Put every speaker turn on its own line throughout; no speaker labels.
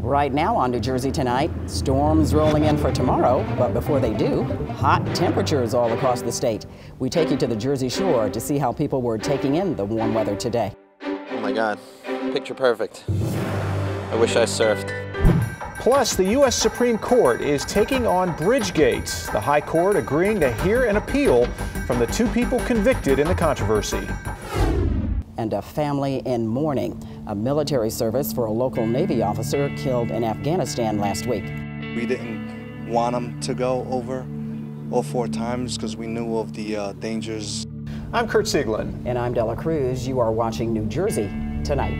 Right now on New Jersey Tonight, storms rolling in for tomorrow, but before they do, hot temperatures all across the state. We take you to the Jersey Shore to see how people were taking in the warm weather today.
Oh my God, picture perfect. I wish I surfed.
Plus, the U.S. Supreme Court is taking on Bridgegate, the High Court agreeing to hear an appeal from the two people convicted in the controversy.
And a family in mourning. A military service for a local Navy officer killed in Afghanistan last week.
We didn't want him to go over all 4 times because we knew of the dangers.
I'm Kurt Sieglin.
And I'm Dela Cruz. You are watching New Jersey Tonight.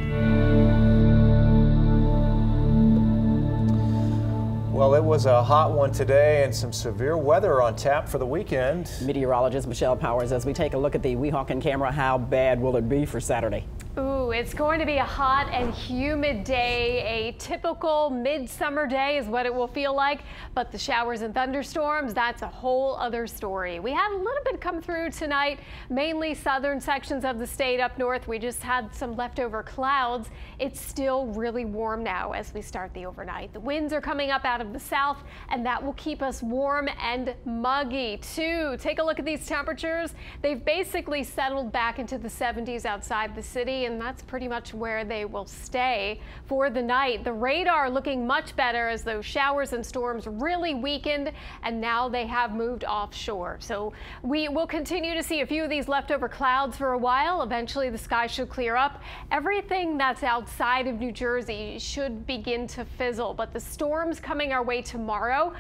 Well, it was a hot one today and some severe weather on tap for the weekend.
Meteorologist Michelle Powers, as we take a look at the Weehawken camera, how bad will it be for Saturday?
Ooh, it's going to be a hot and humid day. A typical midsummer day is what it will feel like, but the showers and thunderstorms, that's a whole other story. We had a little bit come through tonight, mainly southern sections of the state. Up north, we just had some leftover clouds. It's still really warm now as we start the overnight. The winds are coming up out of the south, and that will keep us warm and muggy too. Take a look at these temperatures. They've basically settled back into the 70s outside the city, and that's pretty much where they will stay for the night. The radar looking much better as those showers and storms really weakened, and now they have moved offshore. So we will continue to see a few of these leftover clouds for a while. Eventually the sky should clear up. Everything that's outside of New Jersey should begin to fizzle, but the storms coming our way tomorrow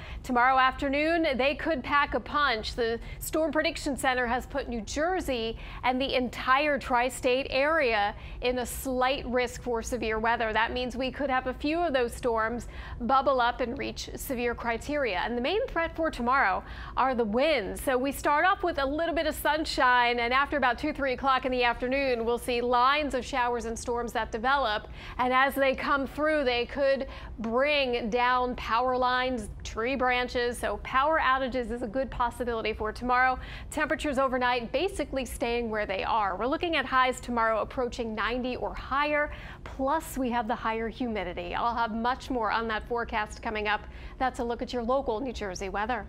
afternoon, they could pack a punch. The Storm Prediction Center has put New Jersey and the entire tri-state area in a slight risk for severe weather. That means we could have a few of those storms bubble up and reach severe criteria. And the main threat for tomorrow are the winds. So we start off with a little bit of sunshine, and after about 2-3 o'clock in the afternoon, we'll see lines of showers and storms that develop. And as they come through, they could bring down power lines, tree branches. So power outages is a good possibility for tomorrow. Temperatures overnight basically staying where they are. We're looking at highs tomorrow approaching 90 or higher, plus we have the higher humidity. I'll have much more on that forecast coming up. That's a look at your local New Jersey weather.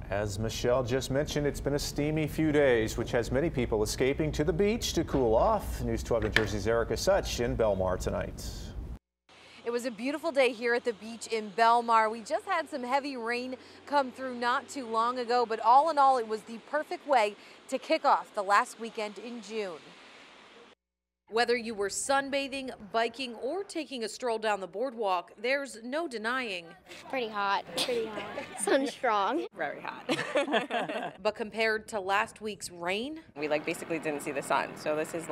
As Michelle just mentioned, it's been a steamy few days, which has many people escaping to the beach to cool off. News 12 New Jersey's Erica Such in Belmar tonight.
It was a beautiful day here at the beach in Belmar. We just had some heavy rain come through not too long ago, but all in all, it was the perfect way to kick off the last weekend in June. Whether you were sunbathing, biking, or taking a stroll down the boardwalk, there's no denying.
Pretty hot. Pretty hot. Sun's strong.
Very hot.
But compared to last week's rain,
We basically didn't see the sun, so this is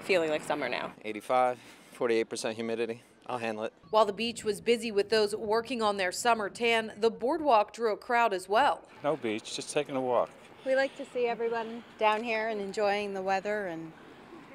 feeling like summer now.
85, 48% humidity. I'll handle it.
while the beach was busy with those working on their summer tan, the boardwalk drew a crowd as well.
No beach, just taking a walk.
We like to see everyone down here and enjoying the weather, and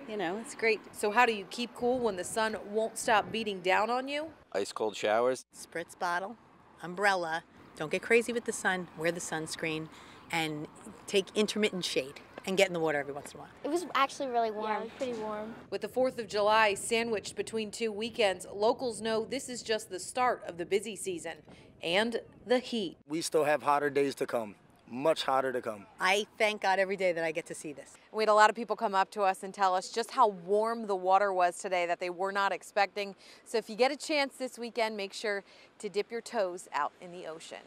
it's great.
So how do you keep cool when the sun won't stop beating down on you?
Ice cold showers.
Spritz bottle, umbrella. Don't get crazy with the sun. Wear the sunscreen and take intermittent shade and get in the water every once in a while.
It was actually really warm. Yeah, pretty warm.
With the 4th of July sandwiched between 2 weekends, locals know this is just the start of the busy season and the heat.
We still have hotter days to come, much hotter to come.
I thank God every day that I get to see this.
We had a lot of people come up to us and tell us just how warm the water was today that they were not expecting. So if you get a chance this weekend, make sure to dip your toes out in the ocean.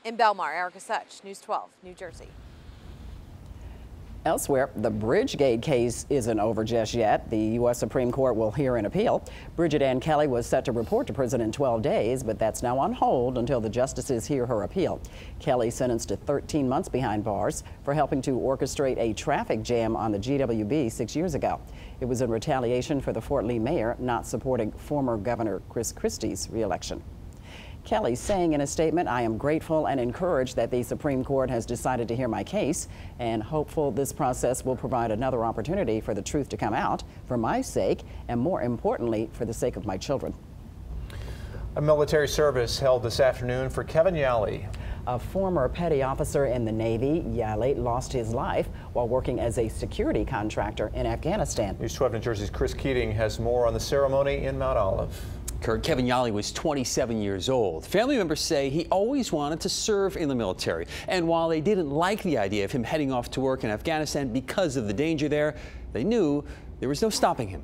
In Belmar, Erica Such, News 12, New Jersey.
Elsewhere, the Bridgegate case isn't over just yet. The U.S. Supreme Court will hear an appeal. Bridget Ann Kelly was set to report to prison in 12 days, but that's now on hold until the justices hear her appeal. Kelly sentenced to 13 months behind bars for helping to orchestrate a traffic jam on the GWB 6 years ago. It was in retaliation for the Fort Lee mayor not supporting former Governor Chris Christie's reelection. Kelly saying in a statement, "I am grateful and encouraged that the Supreme Court has decided to hear my case and hopeful this process will provide another opportunity for the truth to come out for my sake and more importantly for the sake of my children."
A military service held this afternoon for Kevin Yali.
A former petty officer in the Navy, Yali lost his life while working as a security contractor in Afghanistan.
News 12 New Jersey's Chris Keating has more on the ceremony in Mount Olive.
Kevin Yali was 27 years old. Family members say he always wanted to serve in the military. And while they didn't like the idea of him heading off to work in Afghanistan because of the danger there, they knew there was no stopping him.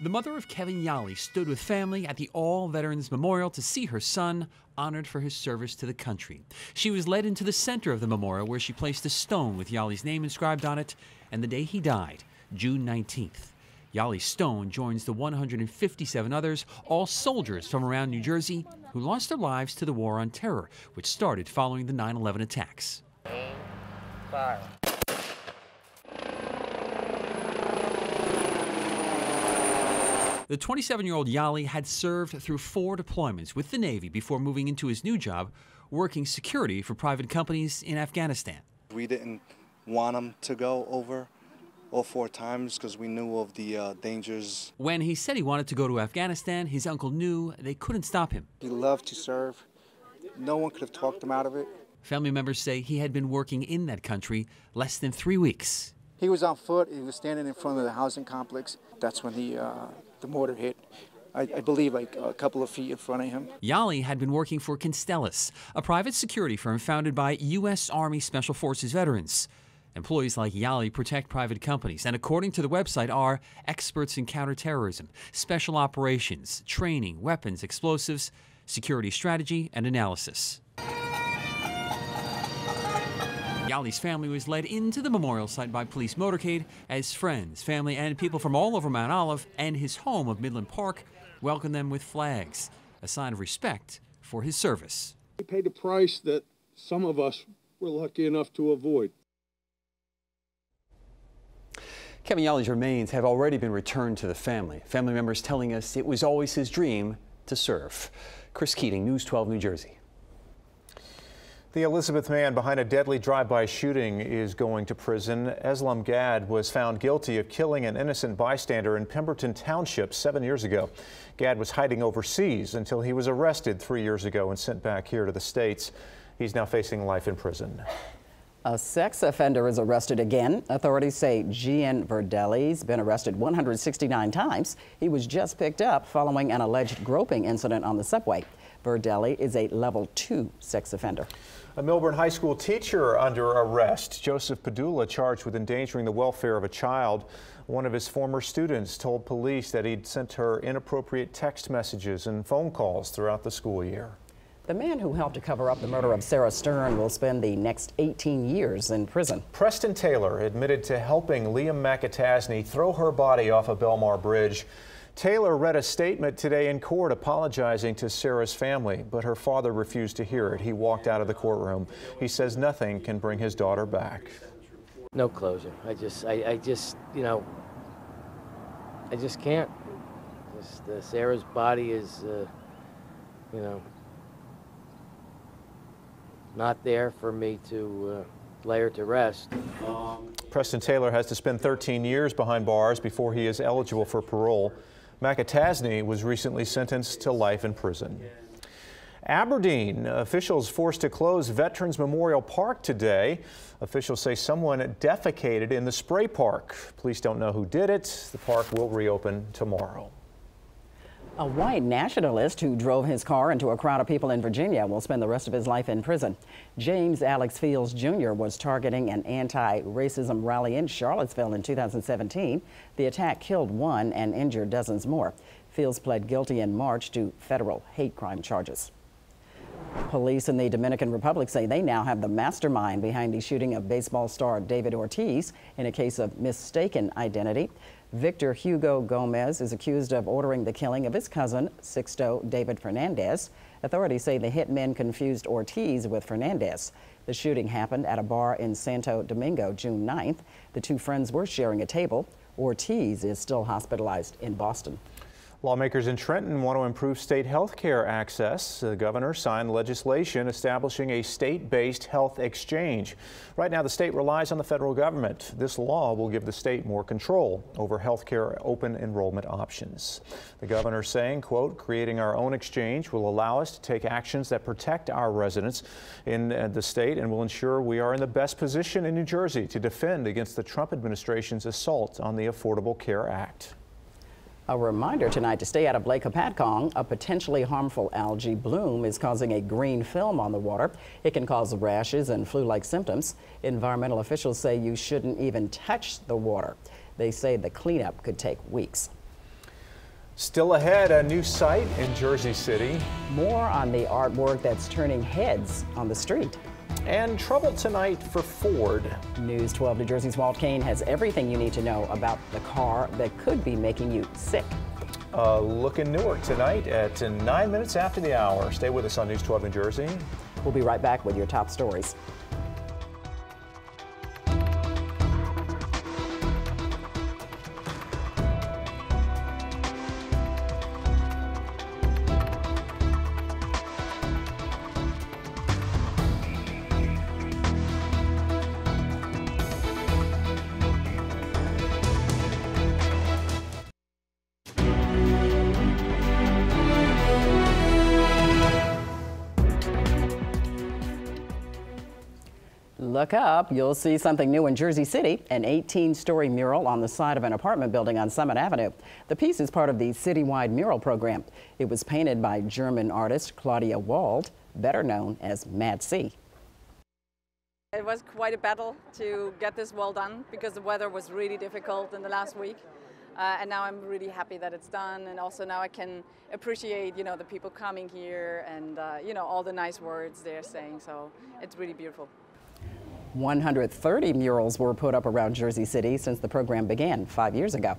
The mother of Kevin Yali stood with family at the All Veterans Memorial to see her son honored for his service to the country. She was led into the center of the memorial where she placed a stone with Yali's name inscribed on it and the day he died, June 19th. Yali's stone joins the 157 others, all soldiers from around New Jersey, who lost their lives to the War on Terror, which started following the 9/11 attacks.
Fire.
The 27-year-old Yali had served through 4 deployments with the Navy before moving into his new job, working security for private companies in Afghanistan.
We didn't want him to go over all 4 times because we knew of the dangers.
When he said he wanted to go to Afghanistan, his uncle knew they couldn't stop him.
He loved to serve. No one could have talked him out of it.
Family members say he had been working in that country less than 3 weeks.
He was on foot. He was standing in front of the housing complex. That's when the mortar hit, I believe, like a couple of feet in front of him.
Yali had been working for Constellus, a private security firm founded by U.S. Army Special Forces veterans. Employees like Yali protect private companies and, according to the website, are experts in counterterrorism, special operations, training, weapons, explosives, security strategy, and analysis. Yali's family was led into the memorial site by police motorcade as friends, family, and people from all over Mount Olive and his home of Midland Park welcomed them with flags, a sign of respect for his service.
He paid a price that some of us were lucky enough to avoid.
Kevin Yali's remains have already been returned to the family. Family members telling us it was always his dream to serve. Chris Keating, News 12, New Jersey.
The Elizabeth man behind a deadly drive-by shooting is going to prison. Eslam Gadd was found guilty of killing an innocent bystander in Pemberton Township 7 years ago. Gadd was hiding overseas until he was arrested 3 years ago and sent back here to the States. He's now facing life in prison.
A sex offender is arrested again. Authorities say Gian Verdelli's been arrested 169 times. He was just picked up following an alleged groping incident on the subway. Verdelli is a level 2 sex offender.
A Milburn High School teacher under arrest. Joseph Padula charged with endangering the welfare of a child. One of his former students told police that he'd sent her inappropriate text messages and phone calls throughout the school year.
The man who helped to cover up the murder of Sarah Stern will spend the next 18 years in prison.
Preston Taylor admitted to helping Liam McAtasney throw her body off of Belmar Bridge. Taylor read a statement today in court apologizing to Sarah's family, but her father refused to hear it. He walked out of the courtroom. He says nothing can bring his daughter back.
No closure. I just, you know, I just can't. Sarah's body is, you know, not there for me to lay her to rest.
Preston Taylor has to spend 13 years behind bars before he is eligible for parole. McAtasney was recently sentenced to life in prison. Aberdeen officials forced to close Veterans Memorial Park today. Officials say someone defecated in the spray park. Police don't know who did it. The park will reopen tomorrow.
A white nationalist who drove his car into a crowd of people in Virginia will spend the rest of his life in prison. James Alex Fields Jr. was targeting an anti-racism rally in Charlottesville in 2017. The attack killed 1 and injured dozens more. Fields pled guilty in March to federal hate crime charges. Police in the Dominican Republic say they now have the mastermind behind the shooting of baseball star David Ortiz in a case of mistaken identity. Victor Hugo Gomez is accused of ordering the killing of his cousin, Sixto David Fernandez. Authorities say the hitmen confused Ortiz with Fernandez. The shooting happened at a bar in Santo Domingo, June 9th. The two friends were sharing a table. Ortiz is still hospitalized in Boston.
Lawmakers in Trenton want to improve state health care access. The governor signed legislation establishing a state-based health exchange. Right now, the state relies on the federal government. This law will give the state more control over health care open enrollment options. The governor saying, quote, creating our own exchange will allow us to take actions that protect our residents in the state and will ensure we are in the best position in New Jersey to defend against the Trump administration's assault on the Affordable Care Act.
A reminder tonight to stay out of Lake Hopatcong. A potentially harmful algae bloom is causing a green film on the water. It can cause rashes and flu-like symptoms. Environmental officials say you shouldn't even touch the water. They say the cleanup could take weeks.
Still ahead, a new site in Jersey City.
More on the artwork that's turning heads on the street.
And trouble tonight for Ford.
News 12 New Jersey's Walt Kane has everything you need to know about the car that could be making you sick.
Look in Newark tonight at 9 minutes after the hour. Stay with us on News 12 New Jersey.
We'll be right back with your top stories. Look up, you'll see something new in Jersey City, an 18-story mural on the side of an apartment building on Summit Avenue. The piece is part of the citywide mural program. It was painted by German artist Claudia Wald, better known as Mad C.
It was quite a battle to get this wall done because the weather was really difficult in the last week. And now I'm really happy that it's done, and also now I can appreciate, you know, the people coming here and, you know, all the nice words they're saying, so it's really beautiful.
130 murals were put up around Jersey City since the program began 5 years ago.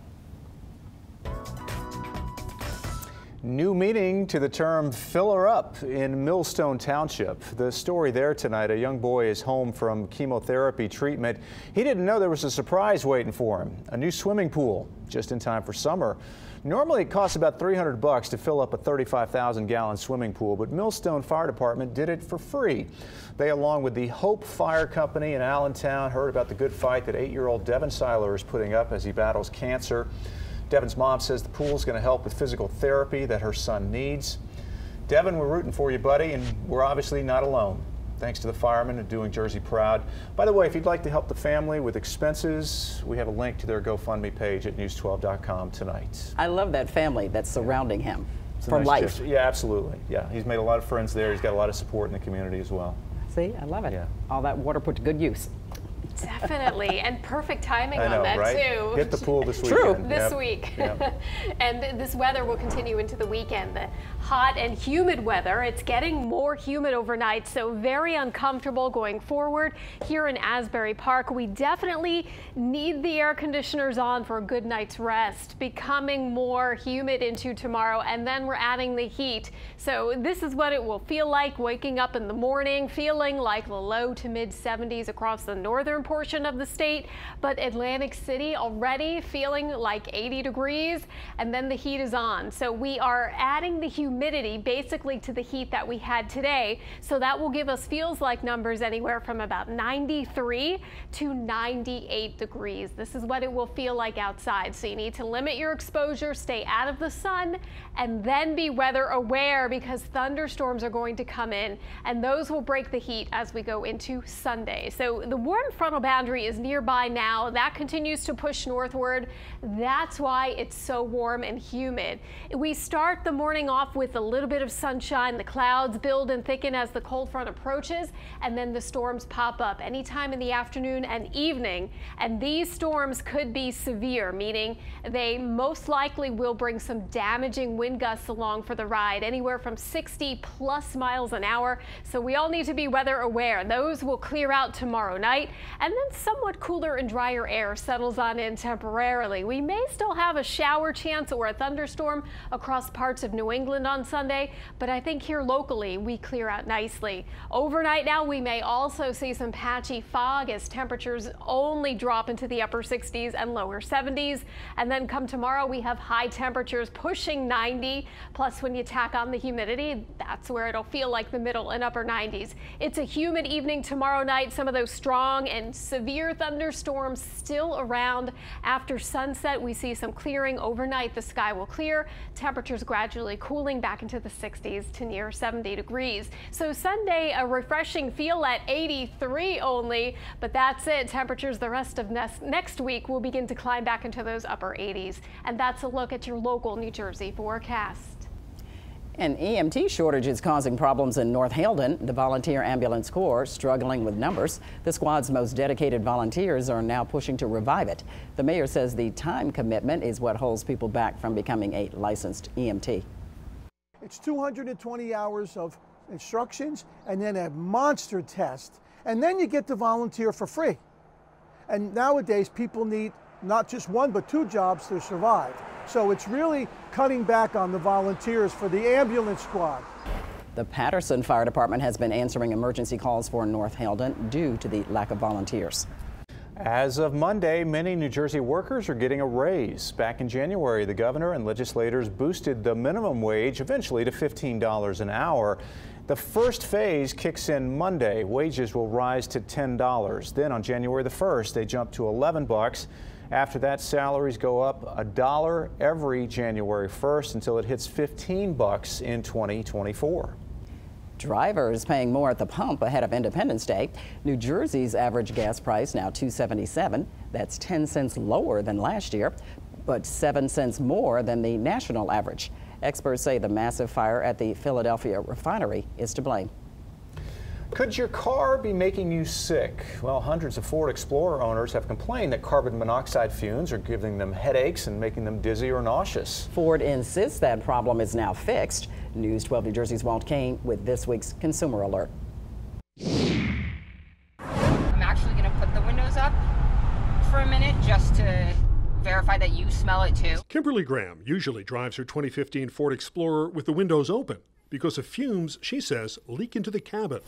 New meaning to the term fill her up in Millstone Township. The story there tonight, a young boy is home from chemotherapy treatment. He didn't know there was a surprise waiting for him, a new swimming pool, just in time for summer. Normally it costs about $300 to fill up a 35,000-gallon swimming pool, but Millstone Fire Department did it for free. They, along with the Hope Fire Company in Allentown, heard about the good fight that 8-year-old Devin Seiler is putting up as he battles cancer. Devin's mom says the pool is going to help with physical therapy that her son needs. Devin, we're rooting for you, buddy, and we're obviously not alone. Thanks to the firemen and doing Jersey proud. By the way, if you'd like to help the family with expenses, we have a link to their GoFundMe page at news12.com tonight.
I love that family that's surrounding him for
nice
life.
Gesture. Yeah, absolutely. Yeah, he's made a lot of friends there. He's got a lot of support in the community as well.
See, I love it.
Yeah.
All that water put to good use.
Definitely, and perfect timing
I know,
on that
right?
too.
Hit the pool this weekend.
True.
This week.
Yep.
And this weather will continue into the weekend. The hot and humid weather, it's getting more humid overnight, so very uncomfortable going forward. Here in Asbury Park, we definitely need the air conditioners on for a good night's rest. Becoming more humid into tomorrow, and then we're adding the heat. So this is what it will feel like waking up in the morning, feeling like the low to mid 70s across the northern portion of the state, but Atlantic City already feeling like 80 degrees, and then the heat is on. So we are adding the humidity basically to the heat that we had today. So that will give us feels like numbers anywhere from about 93 to 98 degrees. This is what it will feel like outside. So you need to limit your exposure, stay out of the sun, and then be weather aware because thunderstorms are going to come in, and those will break the heat as we go into Sunday. So the warm frontal boundary is nearby now. That continues to push northward. That's why it's so warm and humid. We start the morning off with a little bit of sunshine. The clouds build and thicken as the cold front approaches, and then the storms pop up anytime in the afternoon and evening. And these storms could be severe, meaning they most likely will bring some damaging wind gusts along for the ride, anywhere from 60+ miles an hour. So we all need to be weather aware. Those will clear out tomorrow night, and then somewhat cooler and drier air settles on in temporarily. We may still have a shower chance or a thunderstorm across parts of New England on Sunday, but I think here locally we clear out nicely. Overnight now we may also see some patchy fog as temperatures only drop into the upper 60s and lower 70s. And then come tomorrow we have high temperatures pushing 90. Plus when you tack on the humidity, that's where it'll feel like the middle and upper 90s. It's a humid evening tomorrow night. Some of those strong and severe thunderstorms still around. After sunset we see some clearing. Overnight the sky will clear. Temperatures gradually cooling back into the 60s to near 70 degrees. So Sunday a refreshing feel at 83 only, but that's it. Temperatures the rest of next week will begin to climb back into those upper 80s. And that's a look at your local New Jersey forecast.
An EMT shortage is causing problems in North Halden. The Volunteer Ambulance Corps struggling with numbers. The squad's most dedicated volunteers are now pushing to revive it. The mayor says the time commitment is what holds people back from becoming a licensed EMT.
It's 220 hours of instructions and then a monster test. And then you get to volunteer for free. And nowadays people need not just one but two jobs to survive. So it's really cutting back on the volunteers for the ambulance squad.
The Patterson Fire Department has been answering emergency calls for North Halden due to the lack of volunteers.
As of Monday, many New Jersey workers are getting a raise. Back in January, the governor and legislators boosted the minimum wage eventually to $15 an hour. The first phase kicks in Monday. Wages will rise to $10. Then on January the 1st, they jump to $11. After that, salaries go up $1 every January 1st until it hits $15 in 2024.
Drivers paying more at the pump ahead of Independence Day. New Jersey's average gas price now $2.77. That's 10 cents lower than last year, but 7 cents more than the national average. Experts say the massive fire at the Philadelphia refinery is to blame.
Could your car be making you sick? Well, hundreds of Ford Explorer owners have complained that carbon monoxide fumes are giving them headaches and making them dizzy or nauseous.
Ford insists that problem is now fixed. News 12 New Jersey's Walt Kane with this week's Consumer Alert.
I'm actually going to put the windows up for a minute just to verify that you smell it too.
Kimberly Graham usually drives her 2015 Ford Explorer with the windows open because of fumes, she says, leak into the cabin.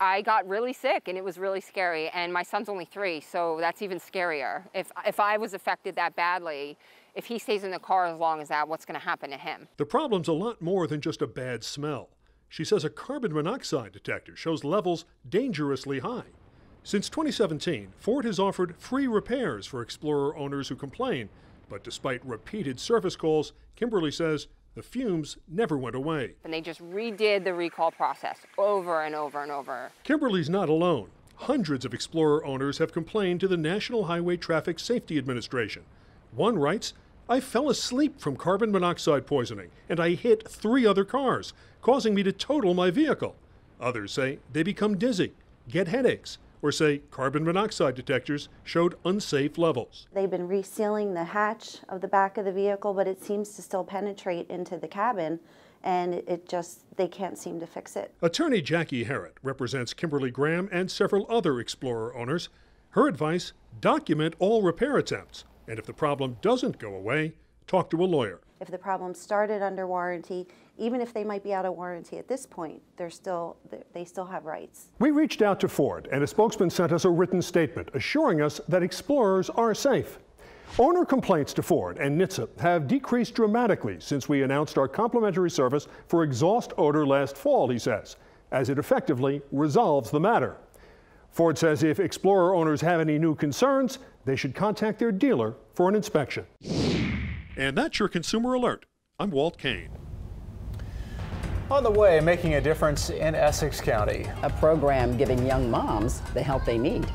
I got really sick and it was really scary, and my son's only 3, so that's even scarier. If I was affected that badly, if he stays in the car as long as that, what's going to happen to him?
The problem's a lot more than just a bad smell. She says a carbon monoxide detector shows levels dangerously high. Since 2017, Ford has offered free repairs for Explorer owners who complain, but despite repeated service calls, Kimberly says the fumes never went away.
And they just redid the recall process over and over and over.
Kimberly's not alone. Hundreds of Explorer owners have complained to the National Highway Traffic Safety Administration. One writes, I fell asleep from carbon monoxide poisoning and I hit 3 other cars, causing me to total my vehicle. Others say they become dizzy, get headaches, or say carbon monoxide detectors showed unsafe levels.
They've been resealing the hatch of the back of the vehicle, but it seems to still penetrate into the cabin, and they can't seem to fix it.
Attorney Jackie Herrett represents Kimberly Graham and several other Explorer owners. Her advice, document all repair attempts, and if the problem doesn't go away, talk to a lawyer.
If the problem started under warranty, even if they might be out of warranty at this point, they still have rights.
We reached out to Ford, and a spokesman sent us a written statement assuring us that Explorers are safe. Owner complaints to Ford and NHTSA have decreased dramatically since we announced our complimentary service for exhaust odor last fall, he says, as it effectively resolves the matter. Ford says if Explorer owners have any new concerns, they should contact their dealer for an inspection. And that's your Consumer Alert. I'm Walt Kane.
On the way, making a difference in Essex County.
A program giving young moms the help they need.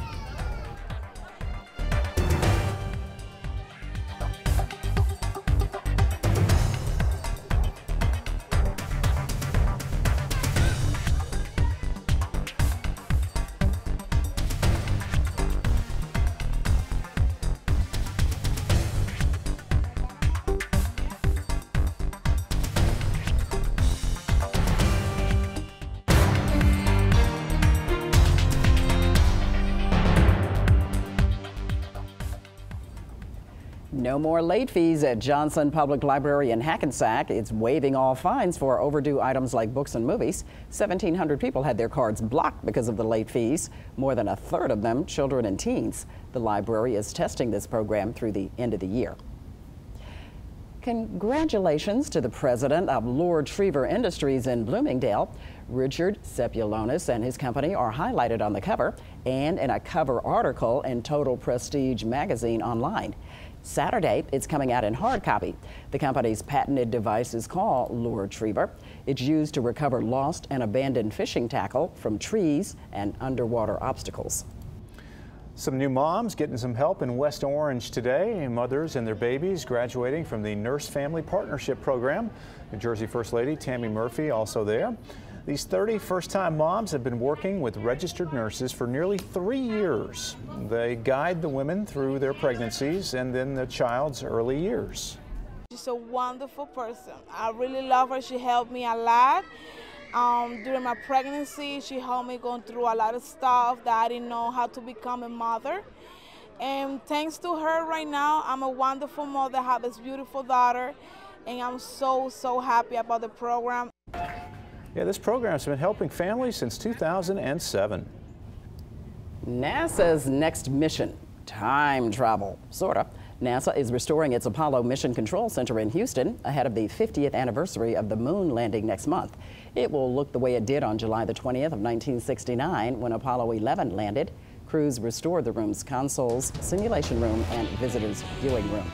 No more late fees at Johnson Public Library in Hackensack. It's waiving all fines for overdue items like books and movies. 1,700 people had their cards blocked because of the late fees, more than a third of them children and teens. The library is testing this program through the end of the year. Congratulations to the president of Lord Triever Industries in Bloomingdale. Richard Sepulonis and his company are highlighted on the cover and in a cover article in Total Prestige magazine online. Saturday, it's coming out in hard copy. The company's patented device is called Lord Triever. It's used to recover lost and abandoned fishing tackle from trees and underwater obstacles.
Some new moms getting some help in West Orange today. Mothers and their babies graduating from the Nurse Family Partnership Program. New Jersey First Lady Tammy Murphy also there. These 30 first-time moms have been working with registered nurses for nearly 3 years. They guide the women through their pregnancies and then the child's early years.
She's a wonderful person. I really love her. She helped me a lot. During my pregnancy, she helped me going through a lot of stuff that I didn't know how to become a mother. And thanks to her right now, I'm a wonderful mother, I have this beautiful daughter, and I'm so happy about the program.
Yeah, this program's been helping families since 2007.
NASA's next mission, time travel, sorta. NASA is restoring its Apollo Mission Control Center in Houston ahead of the 50th anniversary of the moon landing next month. It will look the way it did on July the 20th of 1969 when Apollo 11 landed. Crews restored the room's consoles, simulation room, and visitors' viewing room.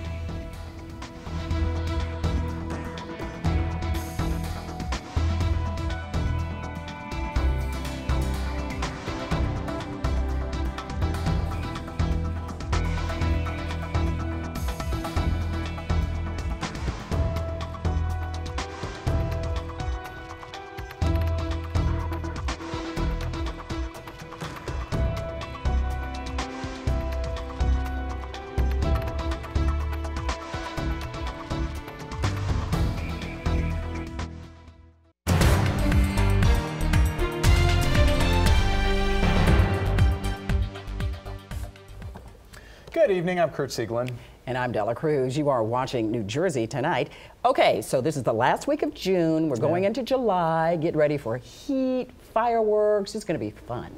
Good evening, I'm Kurt Sieglin.
And I'm Della Cruz. You are watching New Jersey Tonight. Okay, so this is the last week of June. We're going into July. Get ready for heat, fireworks. It's going to be fun.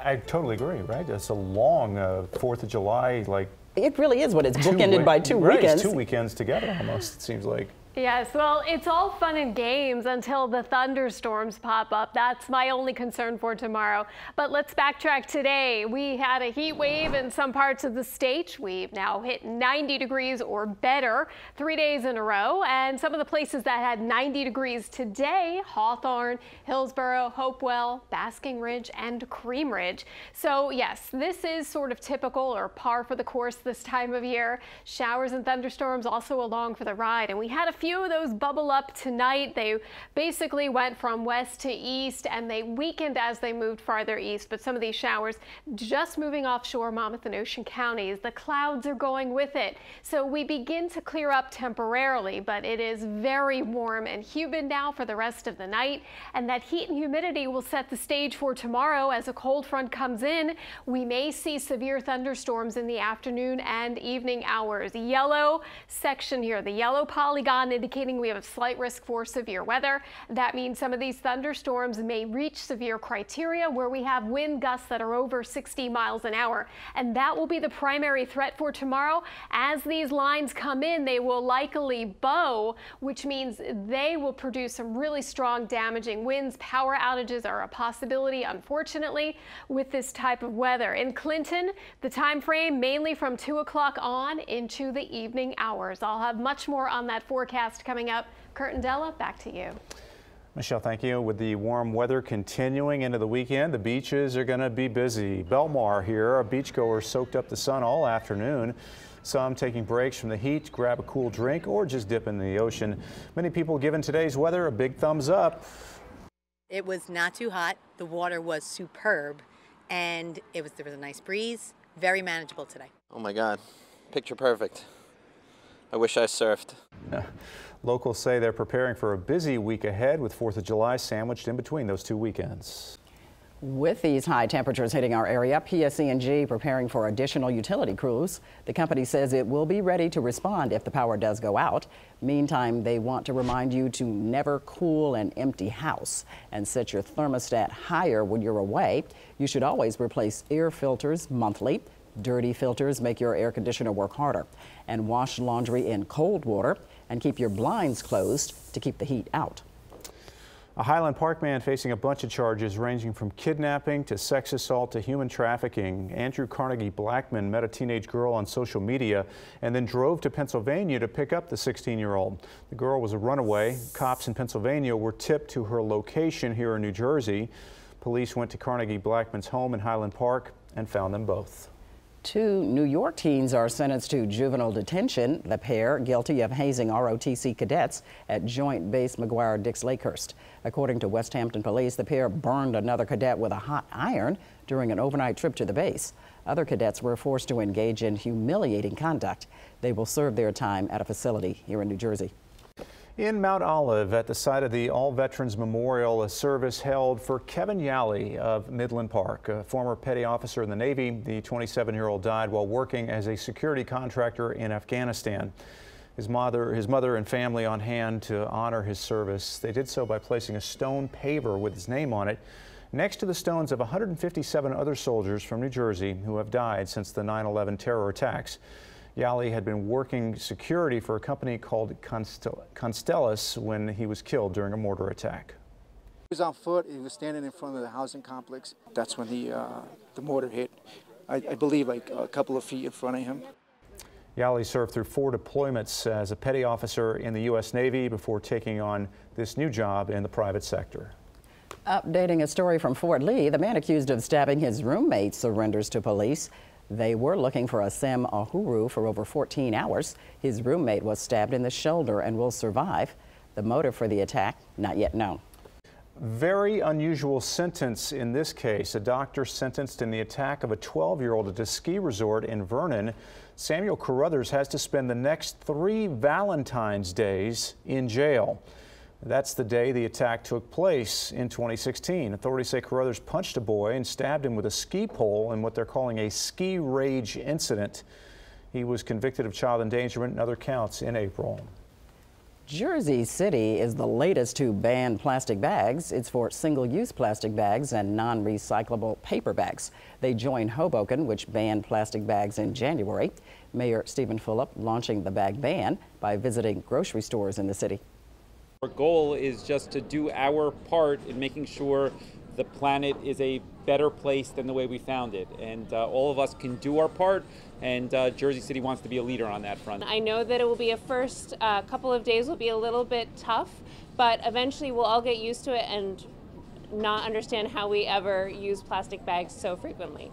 I totally agree, right? It's a long 4th of July, like...
It really is when it's bookended by two weekends.
It's 2 weekends together almost, it seems like.
Yes, well, it's all fun and games until the thunderstorms pop up. That's my only concern for tomorrow. But let's backtrack today. We had a heat wave in some parts of the state. We've now hit 90 degrees or better 3 days in a row. And some of the places that had 90 degrees today, Hawthorne, Hillsborough, Hopewell, Basking Ridge, and Cream Ridge. So yes, this is sort of typical or par for the course this time of year. Showers and thunderstorms also along for the ride. And we had a few of those bubble up tonight. They basically went from west to east and they weakened as they moved farther east. But some of these showers just moving offshore Monmouth and Ocean counties. The clouds are going with it. So we begin to clear up temporarily, but it is very warm and humid now for the rest of the night. And that heat and humidity will set the stage for tomorrow as a cold front comes in. We may see severe thunderstorms in the afternoon and evening hours. Yellow section here, the yellow polygon indicating we have a slight risk for severe weather. That means some of these thunderstorms may reach severe criteria where we have wind gusts that are over 60 miles an hour. And that will be the primary threat for tomorrow. As these lines come in, they will likely bow, which means they will produce some really strong damaging winds. Power outages are a possibility, unfortunately, with this type of weather. In Clinton, the time frame mainly from 2 o'clock on into the evening hours. I'll have much more on that forecast coming up. Kurt and Della, back to you.
Michelle, thank you. With the warm weather continuing into the weekend, the beaches are going to be busy. Belmar here, our beachgoers soaked up the sun all afternoon. Some taking breaks from the heat, grab a cool drink, or just dip in the ocean. Many people giving today's weather a big thumbs up.
It was not too hot. The water was superb, and there was a nice breeze. Very manageable today.
Oh my God, picture perfect. I wish I surfed.
Locals say they're preparing for a busy week ahead with 4th of July sandwiched in between those 2 weekends.
With these high temperatures hitting our area, PSE&G preparing for additional utility crews. The company says it will be ready to respond if the power does go out. Meantime, they want to remind you to never cool an empty house and set your thermostat higher when you're away. You should always replace air filters monthly. Dirty filters make your air conditioner work harder. And wash laundry in cold water and keep your blinds closed to keep the heat out.
A Highland Park man facing a bunch of charges ranging from kidnapping to sex assault to human trafficking. Andrew Carnegie Blackman met a teenage girl on social media and then drove to Pennsylvania to pick up the 16-year-old. The girl was a runaway. Cops in Pennsylvania were tipped to her location here in New Jersey. Police went to Carnegie Blackman's home in Highland Park and found them both.
2 New York teens are sentenced to juvenile detention. The pair guilty of hazing ROTC cadets at Joint Base McGuire-Dix Lakehurst. According to West Hampton police, the pair burned another cadet with a hot iron during an overnight trip to the base. Other cadets were forced to engage in humiliating conduct. They will serve their time at a facility here in New Jersey.
In Mount Olive, at the site of the All Veterans Memorial, a service held for Kevin Yali of Midland Park, a former petty officer in the Navy. The 27-year-old died while working as a security contractor in Afghanistan. His mother and family on hand to honor his service. They did so by placing a stone paver with his name on it next to the stones of 157 other soldiers from New Jersey who have died since the 9/11 terror attacks. Yali had been working security for a company called Constellus when he was killed during a mortar attack.
He was on foot. He was standing in front of the housing complex. That's when the mortar hit. I believe like a couple of feet in front of him.
Yali served through 4 deployments as a petty officer in the U.S. Navy before taking on this new job in the private sector.
Updating a story from Fort Lee, the man accused of stabbing his roommate surrenders to police. They were looking for Asim Ahuru for over 14 hours. His roommate was stabbed in the shoulder and will survive. The motive for the attack, not yet known.
Very unusual sentence in this case. A doctor sentenced in the attack of a 12-year-old at a ski resort in Vernon. Samuel Carruthers has to spend the next 3 Valentine's days in jail. That's the day the attack took place in 2016. Authorities say Carruthers punched a boy and stabbed him with a ski pole in what they're calling a ski rage incident. He was convicted of child endangerment and other counts in April.
Jersey City is the latest to ban plastic bags. It's for single-use plastic bags and non-recyclable paper bags. They join Hoboken, which banned plastic bags in January. Mayor Stephen Fulop launching the bag ban by visiting grocery stores in the city.
Our goal is just to do our part in making sure the planet is a better place than the way we found it. And all of us can do our part, and Jersey City wants to be a leader on that front.
I know that it will be a first couple of days will be a little bit tough, but eventually we'll all get used to it and not understand how we ever use plastic bags so frequently.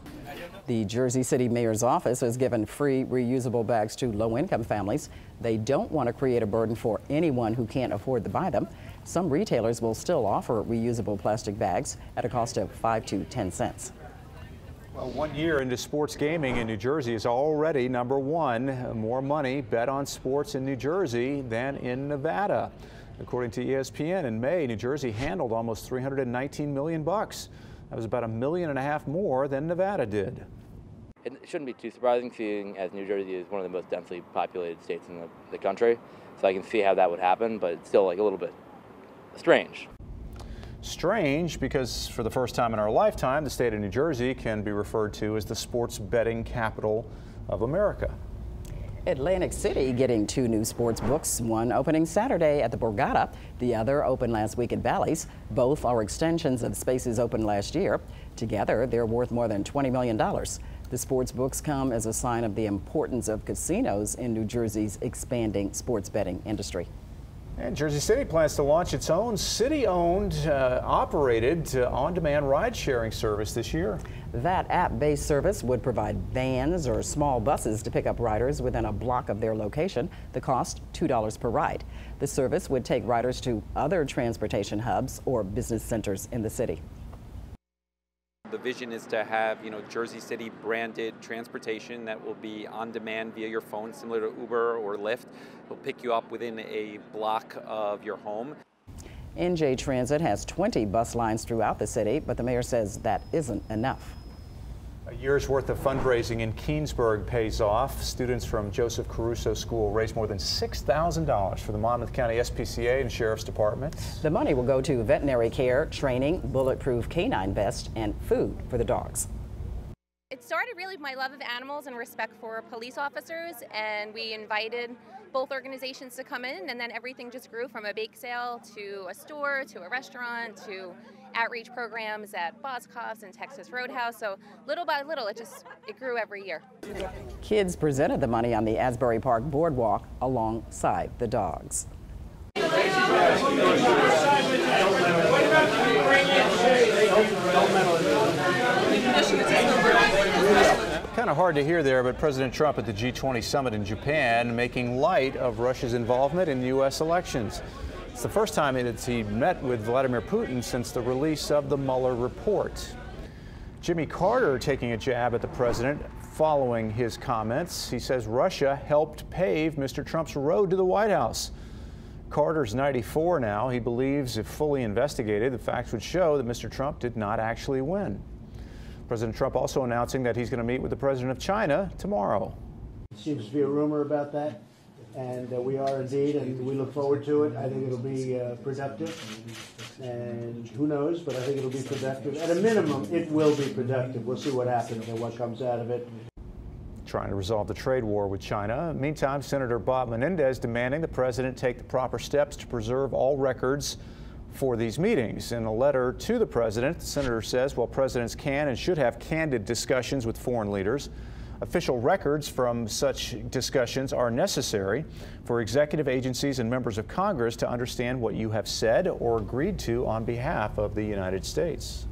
The Jersey City Mayor's office has given free reusable bags to low-income families. They don't want to create a burden for anyone who can't afford to buy them. Some retailers will still offer reusable plastic bags at a cost of 5 to 10 cents.
Well, 1 year into sports gaming in New Jersey is already ~1. More money bet on sports in New Jersey than in Nevada. According to ESPN, in May, New Jersey handled almost $319 million. That was about $1.5 million more than Nevada did.
It shouldn't be too surprising, seeing as New Jersey is one of the most densely populated states in the country. So I can see how that would happen, but it's still like a little bit strange.
Strange because for the first time in our lifetime, the state of New Jersey can be referred to as the sports betting capital of America.
Atlantic City getting 2 new sports books, one opening Saturday at the Borgata, the other opened last week at Bally's. Both are extensions of spaces opened last year. Together, they're worth more than $20 million. The sports books come as a sign of the importance of casinos in New Jersey's expanding sports betting industry.
And Jersey City plans to launch its own city-owned, operated on-demand ride-sharing service this year.
That app-based service would provide vans or small buses to pick up riders within a block of their location. The cost, $2 per ride. The service would take riders to other transportation hubs or business centers in the city.
The vision is to have, Jersey City branded transportation that will be on demand via your phone, similar to Uber or Lyft. It'll pick you up within a block of your home.
NJ Transit has 20 bus lines throughout the city, but the mayor says that isn't enough.
A year's worth of fundraising in Keansburg pays off. Students from Joseph Caruso School raised more than $6,000 for the Monmouth County SPCA and Sheriff's Department.
The money will go to veterinary care, training, bulletproof canine vest, and food for the dogs.
It started really with my love of animals and respect for police officers, and we invited both organizations to come in, and then everything just grew from a bake sale to a store to a restaurant to outreach programs at Boscov's and Texas Roadhouse. So little by little, it grew every year.
Kids presented the money on the Asbury Park Boardwalk alongside the dogs.
Kind of hard to hear there, but President Trump at the G20 summit in Japan making light of Russia's involvement in U.S. elections. It's the first time that he met with Vladimir Putin since the release of the Mueller report. Jimmy Carter taking a jab at the president following his comments. He says Russia helped pave Mr. Trump's road to the White House. Carter's 94 now. He believes if fully investigated, the facts would show that Mr. Trump did not actually win. President Trump also announcing that he's going to meet with the president of China tomorrow.
Seems to be a rumor about that, and we are indeed, and we look forward to it. I think it'll be productive, and who knows, but I think it'll be productive. At a minimum, it will be productive. We'll see what happens and what comes out of it.
Trying to resolve the trade war with China. Meantime, Senator Bob Menendez demanding the president take the proper steps to preserve all records for these meetings. In a letter to the president, the senator says while presidents can and should have candid discussions with foreign leaders, official records from such discussions are necessary for executive agencies and members of Congress to understand what you have said or agreed to on behalf of the United States.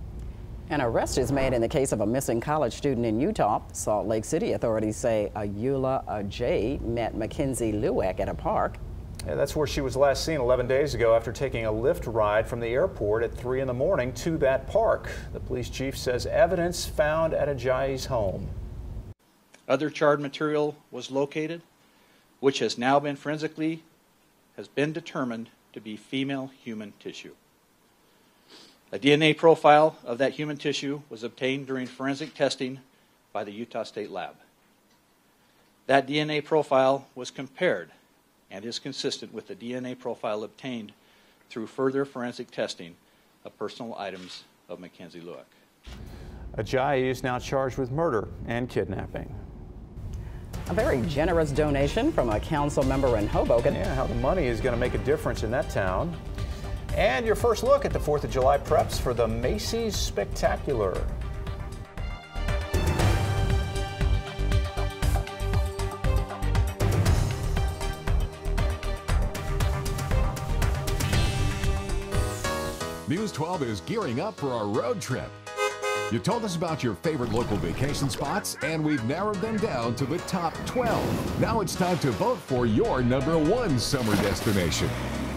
An arrest is made in the case of a missing college student in Utah. Salt Lake City authorities say Ayula Ajay met Mackenzie Lueck at a park.
Yeah, that's where she was last seen 11 days ago after taking a Lyft ride from the airport at 3 in the morning to that park. The police chief says evidence found at Ajayi's home.
Other charred material was located, which has now been determined to be female human tissue. A DNA profile of that human tissue was obtained during forensic testing by the Utah State Lab. That DNA profile was compared and is consistent with the DNA profile obtained through further forensic testing of personal items of Mackenzie Lueck.
Ajayi is now charged with murder and kidnapping.
A very generous donation from a council member in Hoboken.
Yeah, how the money is going to make a difference in that town. And your first look at the 4th of July preps for the Macy's Spectacular.
News 12 is gearing up for our road trip. You told us about your favorite local vacation spots, and we've narrowed them down to the top 12. Now it's time to vote for your #1 summer destination.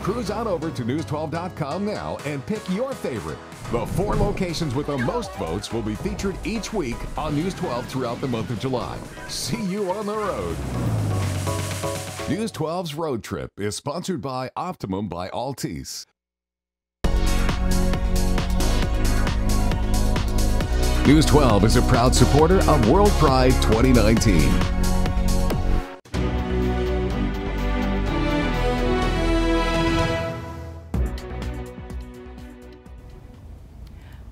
Cruise on over to news12.com now and pick your favorite. The 4 locations with the most votes will be featured each week on News 12 throughout the month of July. See you on the road. News 12's Road Trip is sponsored by Optimum by Altice. News 12 is a proud supporter of World Pride 2019.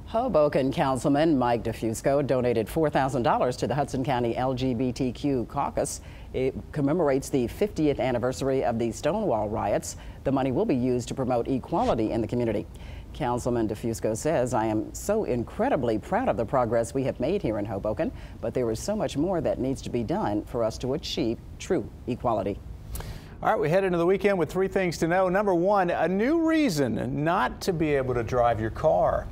Hoboken Councilman Mike DeFusco donated $4,000 to the Hudson County LGBTQ Caucus. It commemorates the 50th anniversary of the Stonewall riots. The money will be used to promote equality in the community. Councilman DeFusco says, I am so incredibly proud of the progress we have made here in Hoboken, but there is so much more that needs to be done for us to achieve true equality.
All right, we head into the weekend with 3 things to know. Number 1, a new reason not to be able to drive your car.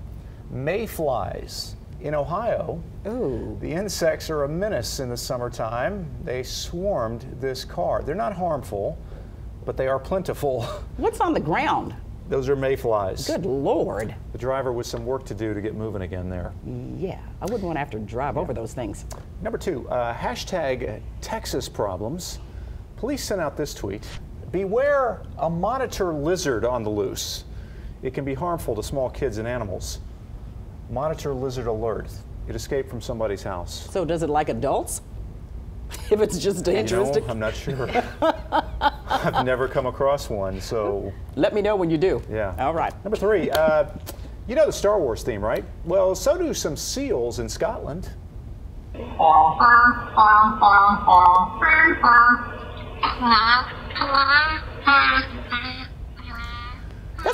Mayflies. In Ohio, the insects are a menace in the summertime. They swarmed this car. They're not harmful, but they are plentiful.
What's on the ground?
Those are mayflies.
Good Lord.
The driver with some work to do to get moving again there.
Yeah, I wouldn't want to have to drive over those things.
Number 2, hashtag Texas problems. Police sent out this tweet. Beware a monitor lizard on the loose. It can be harmful to small kids and animals. Monitor lizard alert. It escaped from somebody's house.
So does it like adults? If it's just dangerous?
You know, I'm not sure. I've never come across one, so...
Let me know when you do.
Yeah.
All right.
Number 3, you know the Star Wars theme, right? Well, so do some seals in Scotland.
That's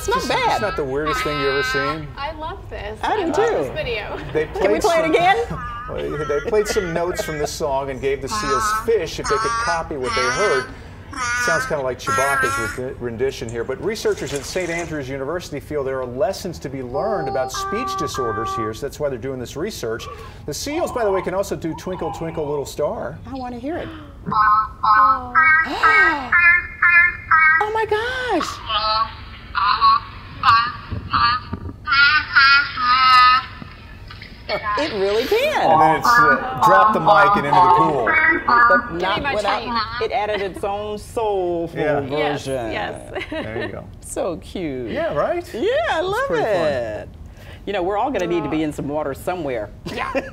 not bad.
It's not the weirdest thing you ever seen.
I love this.
I do
love
too.
this video.
Can we play it again?
They played some notes from this song and gave the seals fish if they could copy what they heard. Sounds kind of like Chewbacca's rendition here, but researchers at St. Andrews University feel there are lessons to be learned about speech disorders here, so that's why they're doing this research. The seals, by the way, can also do Twinkle, Twinkle, Little Star.
I want to hear it. Oh my gosh! It really can.
And then it's drop the mic and into the pool.
But not without, it added its own soulful version.
Yes.
There you go.
So cute.
Yeah, right?
Yeah, I love
pretty
it. You know, we're all going to need to be in some water somewhere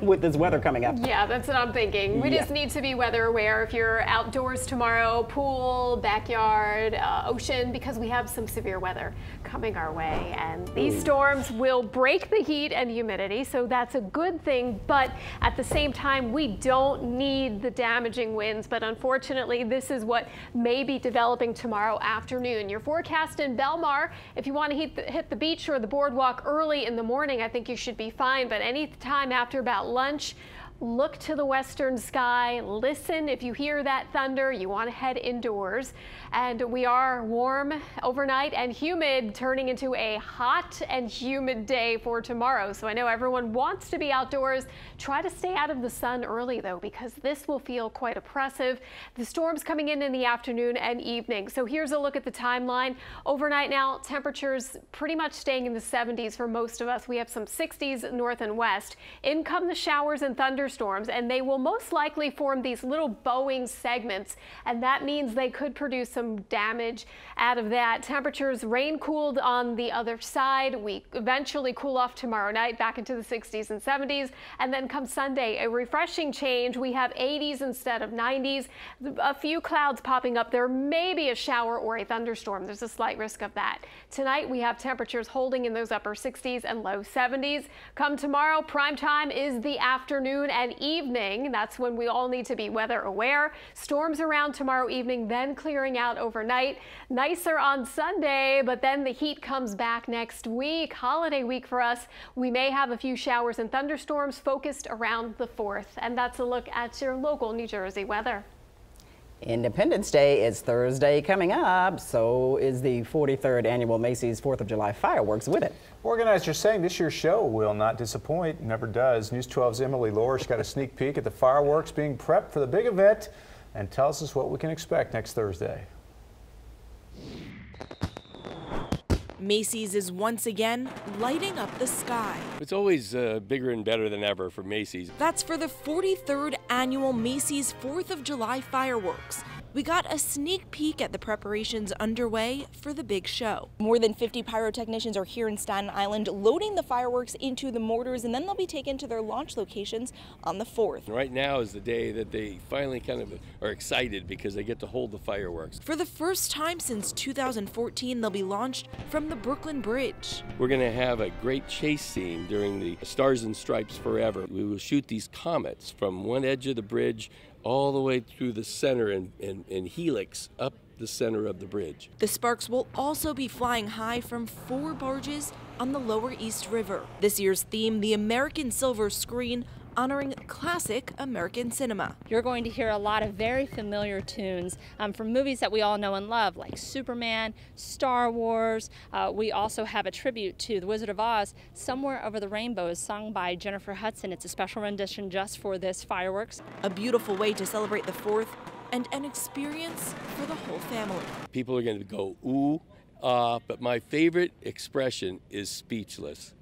with this weather coming up.
Yeah, that's what I'm thinking. We just need to be weather aware if you're outdoors tomorrow, pool, backyard, ocean, because we have some severe weather coming our way. And these storms will break the heat and humidity, so that's a good thing. But at the same time, we don't need the damaging winds. But unfortunately, this is what may be developing tomorrow afternoon. Your forecast in Belmar, if you want to hit the beach or the boardwalk early in the morning, I think you should be fine, but any time after about lunch, look to the western sky, listen. If you hear that thunder, you want to head indoors. And we are warm overnight and humid, turning into a hot and humid day for tomorrow. So I know everyone wants to be outdoors. Try to stay out of the sun early though, because this will feel quite oppressive. The storm's coming in the afternoon and evening. So here's a look at the timeline. Overnight now, temperatures pretty much staying in the 70s for most of us. We have some 60s north and west. In come the showers and thunderstorms, and they will most likely form these little bowing segments, and that means they could produce some damage out of that. Temperatures rain cooled on the other side. We eventually cool off tomorrow night back into the 60s and 70s, and then come Sunday, a refreshing change. We have 80s instead of 90s. A few clouds popping up. There may be a shower or a thunderstorm. There's a slight risk of that. Tonight we have temperatures holding in those upper 60s and low 70s. Come tomorrow, prime time is the afternoon and evening. That's when we all need to be weather aware. Storms around tomorrow evening, then clearing out overnight. Nicer on Sunday, but then the heat comes back next week. Holiday week for us. We may have a few showers and thunderstorms focused around the 4th. And that's a look at your local New Jersey weather.
Independence Day is Thursday coming up, so is the 43rd annual Macy's 4th of July fireworks with it.
Organizers saying this year's show will not disappoint, never does. News 12's Emily Lorish got a sneak peek at the fireworks being prepped for the big event and tells us what we can expect next Thursday.
Macy's is once again lighting up the sky.
It's always bigger and better than ever for Macy's.
That's for the 43rd annual Macy's 4th of July fireworks. We got a sneak peek at the preparations underway for the big show.
More than 50 pyrotechnicians are here in Staten Island loading the fireworks into the mortars, and then they'll be taken to their launch locations on the 4th.
Right now is the day that they finally kind of are excited because they get to hold the fireworks.
For the first time since 2014, they'll be launched from the Brooklyn Bridge.
We're going to have a great chase scene during the Stars and Stripes Forever. We will shoot these comets from one edge of the bridge all the way through the center and helix up the center of the bridge.
The sparks will also be flying high from 4 barges on the Lower East River. This year's theme, the American Silver Screen, honoring classic American cinema.
You're going to hear a lot of very familiar tunes from movies that we all know and love, like Superman, Star Wars. We also have a tribute to The Wizard of Oz. Somewhere Over the Rainbow is sung by Jennifer Hudson. It's a special rendition just for this fireworks.
A beautiful way to celebrate the 4th and an experience for the whole family.
People are going to go, ooh, but my favorite expression is speechless.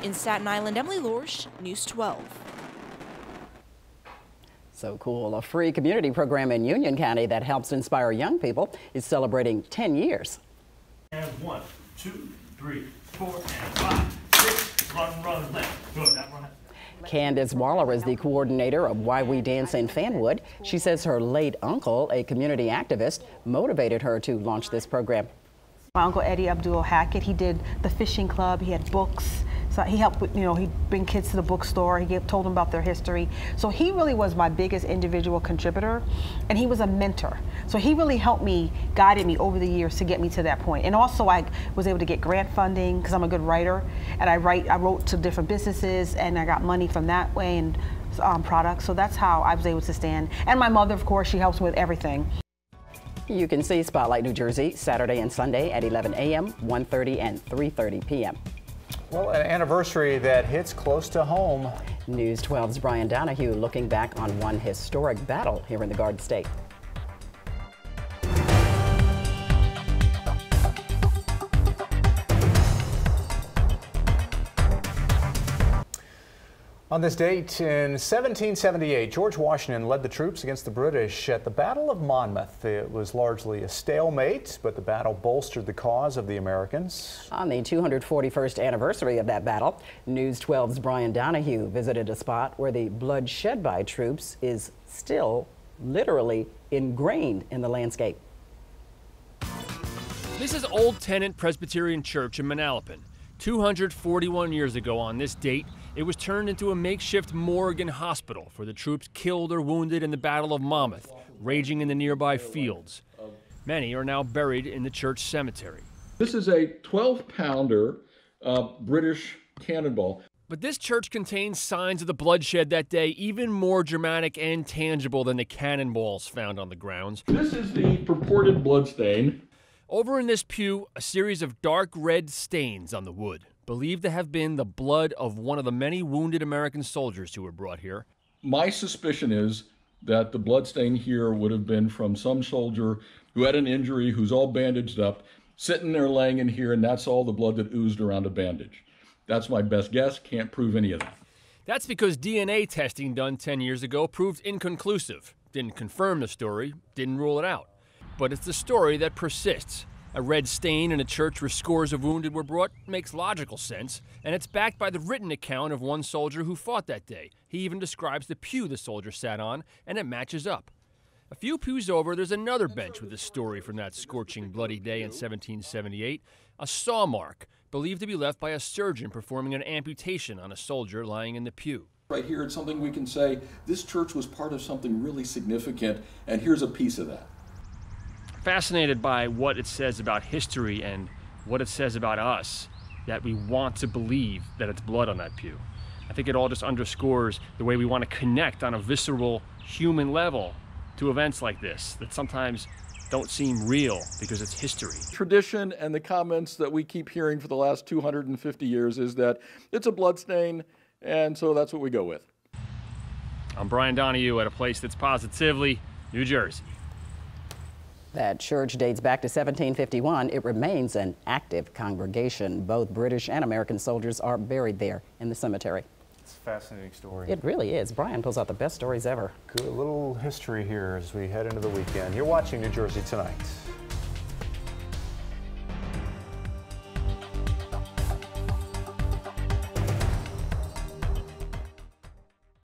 In Staten Island, Emily Lorish, News 12.
So cool. A free community program in Union County that helps inspire young people is celebrating 10 years.
And 1, 2,
3, 4, and 5, 6. Run left. Good. That run.
Candace Waller is the coordinator of Why We Dance in Fanwood. She says her late uncle, a community activist, motivated her to launch this program.
My uncle Eddie Abdul Hackett, he did the fishing club, he had books. So he helped with, he'd bring kids to the bookstore, told them about their history. So he really was my biggest individual contributor, and he was a mentor. So he really helped me, guided me over the years to get me to that point. And also I was able to get grant funding because I'm a good writer, and I wrote to different businesses, and I got money from that way and products. So that's how I was able to stand. And my mother, of course, she helps with everything.
You can see Spotlight New Jersey Saturday and Sunday at 11 a.m., 1:30, and 3:30 p.m.
Well, an anniversary that hits close to home.
News 12's Brian Donahue looking back on one historic battle here in the Garden State.
On this date in 1778, George Washington led the troops against the British at the Battle of Monmouth. It was largely a stalemate, but the battle bolstered the cause of the Americans.
On the 241st anniversary of that battle, News 12's Brian Donahue visited a spot where the blood shed by troops is still literally ingrained in the landscape.
This is Old Tennant Presbyterian Church in Manalapan. 241 years ago on this date, it was turned into a makeshift morgue and hospital for the troops killed or wounded in the Battle of Monmouth, raging in the nearby fields. Many are now buried in the church cemetery.
This is a 12-pounder British cannonball.
But this church contains signs of the bloodshed that day, even more dramatic and tangible than the cannonballs found on the grounds.
This is the purported bloodstain.
Over in this pew, a series of dark red stains on the wood, believed to have been the blood of one of the many wounded American soldiers who were brought here.
My suspicion is that the bloodstain here would have been from some soldier who had an injury, who's all bandaged up, sitting there laying in here, and that's all the blood that oozed around a bandage. That's my best guess. Can't prove any of that.
That's because DNA testing done 10 years ago proved inconclusive. Didn't confirm the story, didn't rule it out. But it's the story that persists. A red stain in a church where scores of wounded were brought makes logical sense, and it's backed by the written account of one soldier who fought that day. He even describes the pew the soldier sat on, and it matches up. A few pews over, there's another bench with a story from that scorching, bloody day in 1778, a saw mark, believed to be left by a surgeon performing an amputation on a soldier lying in the pew.
Right here, it's something we can say, this church was part of something really significant, and here's a piece of that.
Fascinated by what it says about history and what it says about us, that we want to believe that it's blood on that pew. I think it all just underscores the way we want to connect on a visceral human level to events like this that sometimes don't seem real because it's history.
Tradition and the comments that we keep hearing for the last 250 years is that it's a blood stain, and so that's what we go with.
I'm Brian Donahue at a place that's positively New Jersey.
That church dates back to 1751. It remains an active congregation. Both British and American soldiers are buried there in the cemetery.
It's a fascinating story.
It really is. Brian pulls out the best stories ever.
Good little history here as we head into the weekend. You're watching New Jersey Tonight.